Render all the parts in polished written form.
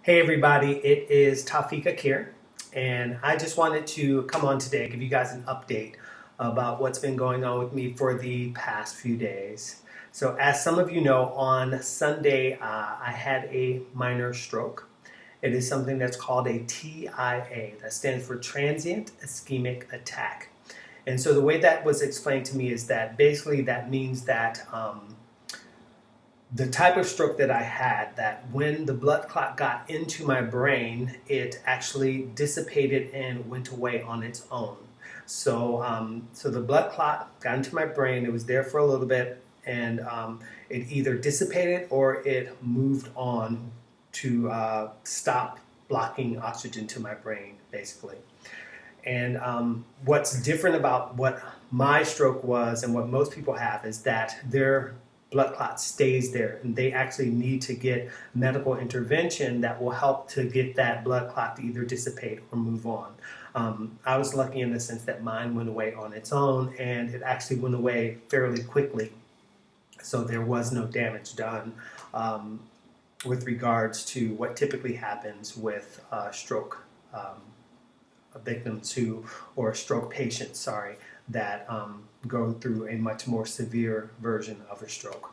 Hey everybody, it is Tafiq Akhir, and I just wanted to come on today and give you guys an update about what's been going on with me for the past few days. So as some of you know, on Sunday I had a minor stroke. It is something that's called a TIA, that stands for Transient Ischemic Attack. And so the way that was explained to me is that basically that means that the type of stroke that I had, that when the blood clot got into my brain, it actually dissipated and went away on its own. So the blood clot got into my brain. It was there for a little bit, and it either dissipated or it moved on to stop blocking oxygen to my brain, basically. And what's different about what my stroke was and what most people have is that their blood clot stays there, and they actually need to get medical intervention that will help to get that blood clot to either dissipate or move on. I was lucky in the sense that mine went away on its own, and it actually went away fairly quickly. So there was no damage done with regards to what typically happens with stroke victims or stroke patients, that go through a much more severe version of a stroke.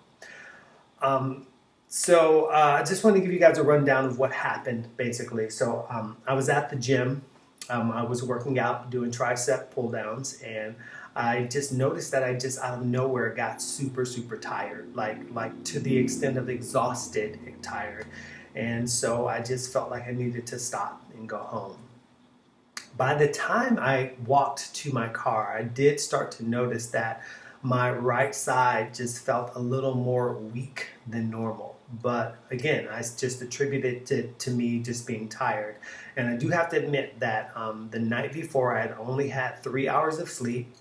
So I just want to give you guys a rundown of what happened, basically. So I was at the gym. I was working out, doing tricep pull downs, and I just noticed that I just out of nowhere got super tired, like to the extent of exhausted and tired. And so I just felt like I needed to stop and go home. By the time I walked to my car, I did start to notice that my right side just felt a little more weak than normal. But again, I just attributed it to me just being tired. And I do have to admit that the night before I had only had 3 hours of sleep.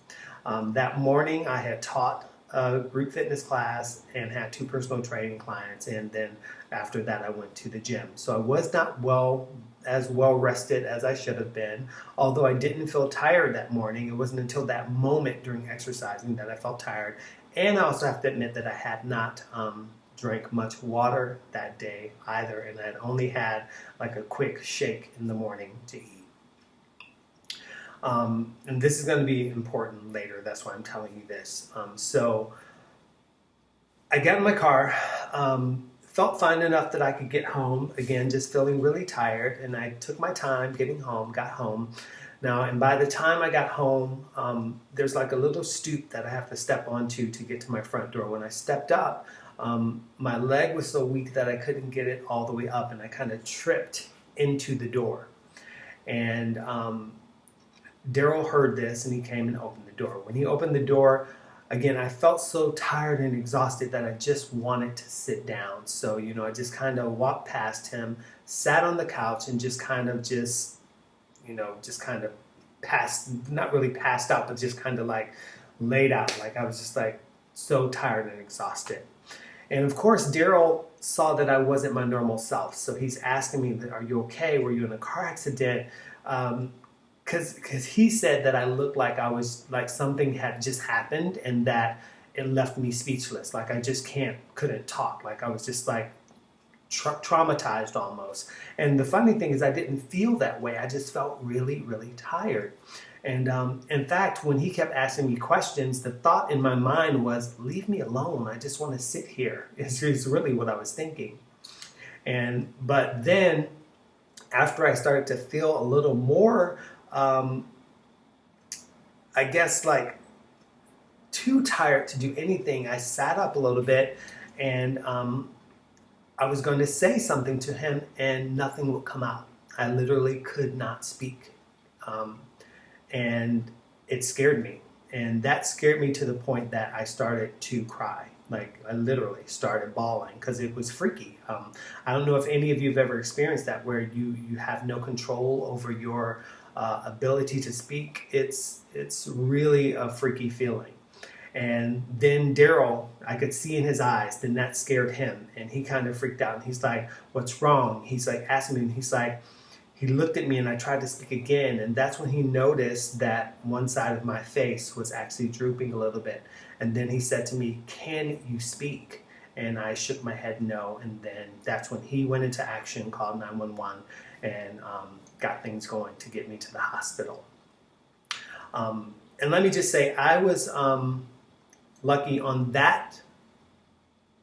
That morning I had taught a group fitness class and had 2 personal training clients, and then after that I went to the gym. So I was not as well rested as I should have been. Although I didn't feel tired that morning, it wasn't until that moment during exercising that I felt tired. And I also have to admit that I had not drank much water that day either, and I had only had like a quick shake in the morning to eat. And this is going to be important later, that's why I'm telling you this. So I got in my car, felt fine enough that I could get home, again, just feeling really tired, and I took my time getting home, got home. Now, and by the time I got home, there's like a little stoop that I have to step onto to get to my front door. When I stepped up, my leg was so weak that I couldn't get it all the way up, and I kind of tripped into the door. And Daryl heard this, and he came and opened the door. When he opened the door, again, I felt so tired and exhausted that I just wanted to sit down. So, I just kind of walked past him, sat on the couch, and just kind of passed, not really passed out, but just kind of like laid out. Like I was just like so tired and exhausted. And of course, Daryl saw that I wasn't my normal self. So he's asking me, "Are you okay? Were you in a car accident?" Because he said that I looked like I was, like something had just happened and that it left me speechless. Like I just couldn't talk. Like I was just like traumatized almost. And the funny thing is I didn't feel that way. I just felt really tired. And in fact, when he kept asking me questions, the thought in my mind was, leave me alone. I just want to sit here. It's really what I was thinking. But then after I started to feel a little more I guess like too tired to do anything, I sat up a little bit, and I was going to say something to him and nothing would come out. I literally could not speak. And it scared me. And that scared me to the point that I started to cry. Like I literally started bawling because it was freaky. I don't know if any of you have ever experienced that, where you have no control over your ability to speak. It's really a freaky feeling. And then Daryl, I could see in his eyes, then that scared him, and he kind of freaked out. And he's like, "What's wrong?" He's like asking me, and he's like, he looked at me, and I tried to speak again, and that's when he noticed that one side of my face was actually drooping a little bit. And then he said to me, "Can you speak?" And I shook my head no, and then that's when he went into action, called 911, and got things going to get me to the hospital. And let me just say, I was lucky on that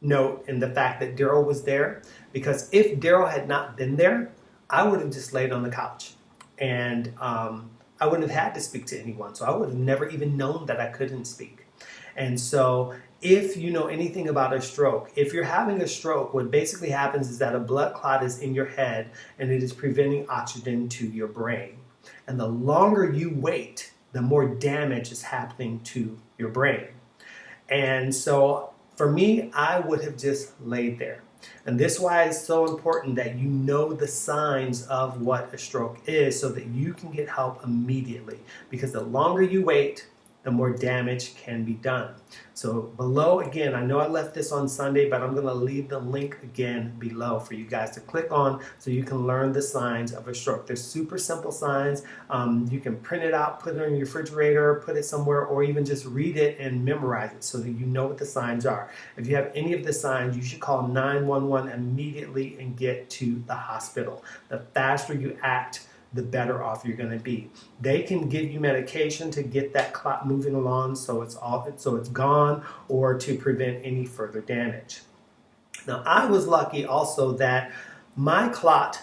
note in the fact that Daryl was there, because if Daryl had not been there, I would have just laid on the couch, and I wouldn't have had to speak to anyone. So I would have never even known that I couldn't speak. And so if you know anything about a stroke, if you're having a stroke, what basically happens is that a blood clot is in your head and it is preventing oxygen to your brain. And the longer you wait, the more damage is happening to your brain. And so for me, I would have just laid there. And this is why it's so important that you know the signs of what a stroke is so that you can get help immediately. Because the longer you wait, the more damage can be done. So below, again, I know I left this on Sunday, but I'm going to leave the link again below for you guys to click on so you can learn the signs of a stroke. They're super simple signs. You can print it out, put it on your refrigerator, put it somewhere, or even just read it and memorize it so that you know what the signs are. If you have any of the signs, you should call 911 immediately and get to the hospital. The faster you act, the better off you're going to be. They can give you medication to get that clot moving along so it's gone, or to prevent any further damage. Now, I was lucky also that my clot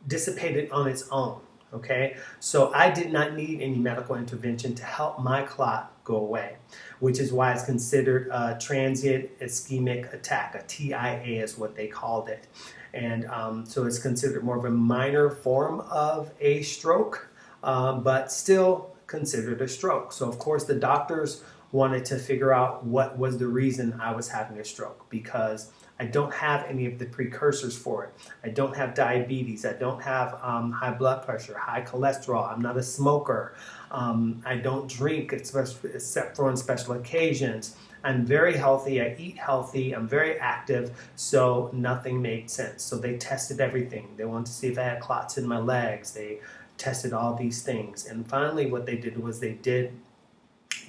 dissipated on its own. Okay, so I did not need any medical intervention to help my clot go away, which is why it's considered a transient ischemic attack. A TIA is what they called it. And so it's considered more of a minor form of a stroke, but still considered a stroke. So of course the doctors wanted to figure out what was the reason I was having a stroke, because I don't have any of the precursors for it. I don't have diabetes. I don't have high blood pressure, high cholesterol. I'm not a smoker. I don't drink except for on special occasions. I'm very healthy. I eat healthy. I'm very active. So nothing made sense. So they tested everything. They wanted to see if I had clots in my legs. They tested all these things. And finally what they did was they did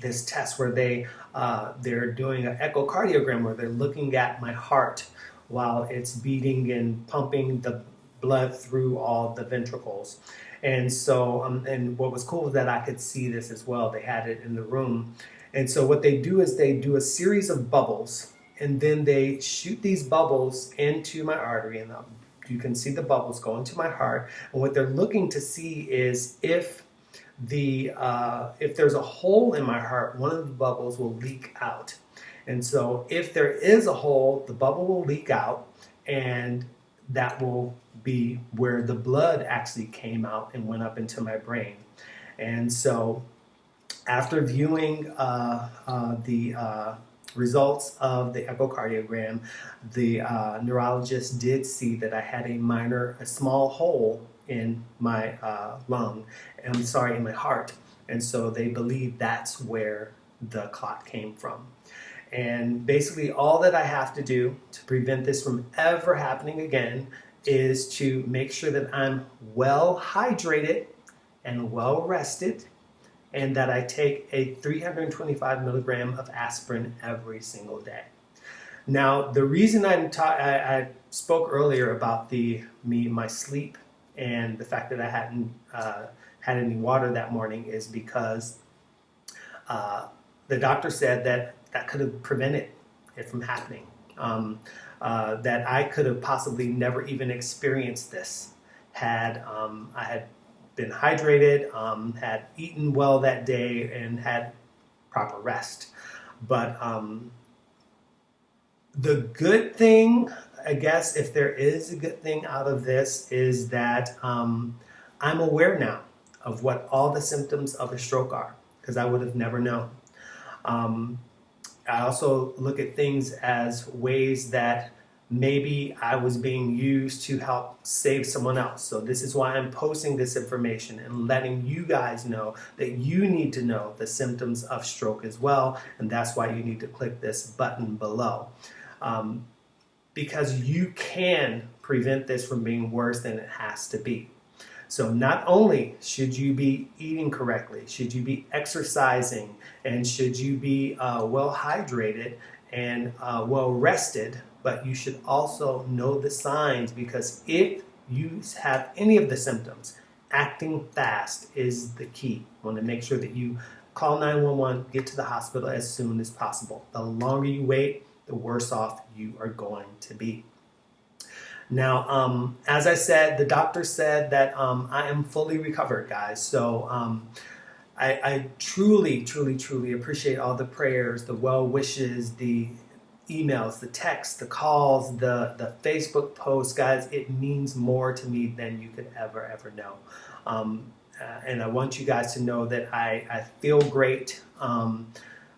this test where they're doing an echocardiogram where they're looking at my heart while it's beating and pumping the blood through all the ventricles. And so, and what was cool was that I could see this as well. They had it in the room. And so what they do is they do a series of bubbles, and then they shoot these bubbles into my artery, and you can see the bubbles go into my heart. And what they're looking to see is if there's a hole in my heart, one of the bubbles will leak out. And so if there is a hole, the bubble will leak out, and that will be where the blood actually came out and went up into my brain. And so after viewing the results of the echocardiogram, the neurologist did see that I had a small hole in my in my heart. And so they believe that's where the clot came from. And basically all that I have to do to prevent this from ever happening again is to make sure that I'm well hydrated and well rested, and that I take a 325 milligram of aspirin every single day. Now, the reason I spoke earlier about my sleep and the fact that I hadn't had any water that morning is because the doctor said that could have prevented it from happening. That I could have possibly never even experienced this had I had been hydrated, had eaten well that day, and had proper rest. But the good thing, I guess, if there is a good thing out of this, is that I'm aware now of what all the symptoms of a stroke are, because I would have never known. I also look at things as ways that maybe I was being used to help save someone else. So this is why I'm posting this information and letting you guys know that you need to know the symptoms of stroke as well. And that's why you need to click this button below. Because you can prevent this from being worse than it has to be. So not only should you be eating correctly, should you be exercising, and should you be well hydrated and well rested, but you should also know the signs, because if you have any of the symptoms, acting fast is the key. You want to make sure that you call 911, get to the hospital as soon as possible. The longer you wait, the worse off you are going to be. Now, as I said, the doctor said that I am fully recovered, guys. So I truly, truly, truly appreciate all the prayers, the well wishes, the emails, the texts, the calls, the Facebook posts, guys. It means more to me than you could ever know. And I want you guys to know that I feel great.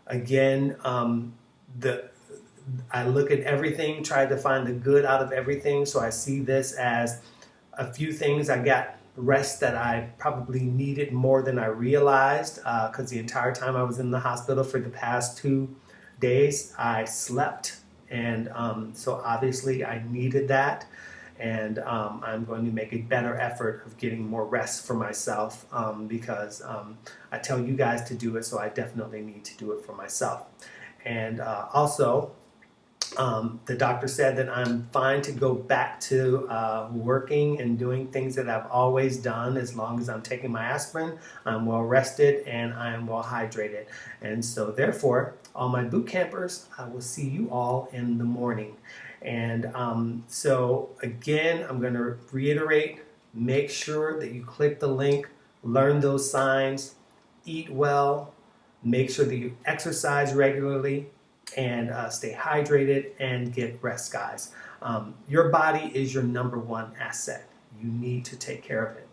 Again, I look at everything, try to find the good out of everything. So I see this as a few things. I got rest that I probably needed more than I realized, because the entire time I was in the hospital for the past 2 days, I slept. And so obviously I needed that. And I'm going to make a better effort of getting more rest for myself, because I tell you guys to do it, so I definitely need to do it for myself. And also, the doctor said that I'm fine to go back to working and doing things that I've always done, as long as I'm taking my aspirin, I'm well rested, and I am well hydrated. And so therefore, all my boot campers, I will see you all in the morning. And so again, I'm going to reiterate, make sure that you click the link, learn those signs, eat well, make sure that you exercise regularly, and stay hydrated and get rest, guys. Your body is your #1 asset. You need to take care of it.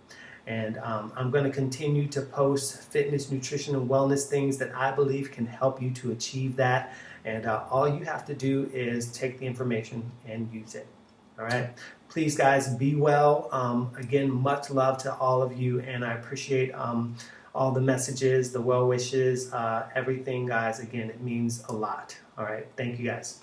And I'm going to continue to post fitness, nutrition, and wellness things that I believe can help you to achieve that. And all you have to do is take the information and use it. All right. Please, guys, be well. Again, much love to all of you, and I appreciate all the messages, the well wishes, everything, guys. Again, it means a lot. All right. Thank you, guys.